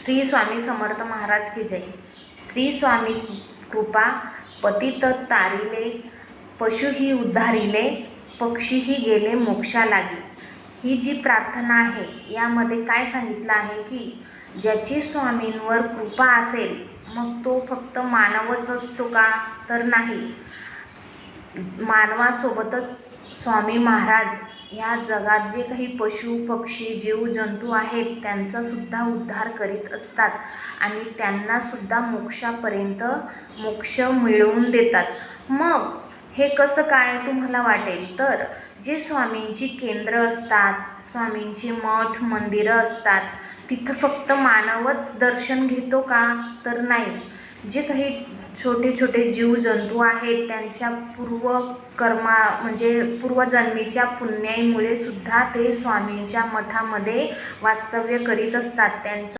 श्री स्वामी समर्थ महाराज की जय। श्री स्वामी कृपा पतित तारिले, पशुही उद्धारिले, पक्षीही गेले मोक्षा लागी। ही जी प्रार्थना आहे यामध्ये काय सांगितलं आहे की ज्याची स्वामींवर कृपा असेल मग तो फक्त मानवच असतो का, तर नाही, मानवासोबतच स्वामी महाराज या जगात जे काही पशु पक्षी जीव जंतू आहेत त्यांचा सुद्धा उद्धार करीत असतात आणि त्यांना सुद्धा मोक्षापर्यंत मोक्ष मिळवून देतात। मग हे कसं काय तुम्हाला वाटेल, तर जे स्वामींची केंद्र असतात, स्वामींची मठ मंदिरं असतात, तिथं फक्त मानवच दर्शन घेतो का, तर नाही, जे काही छोटे छोटे जीव जंतू आहेत त्यांच्या पूर्वकर्मा म्हणजे पूर्वजन्मीच्या पुण्याईमुळे सुद्धा ते स्वामींच्या मठामध्ये वास्तव्य करीत असतात। त्यांचं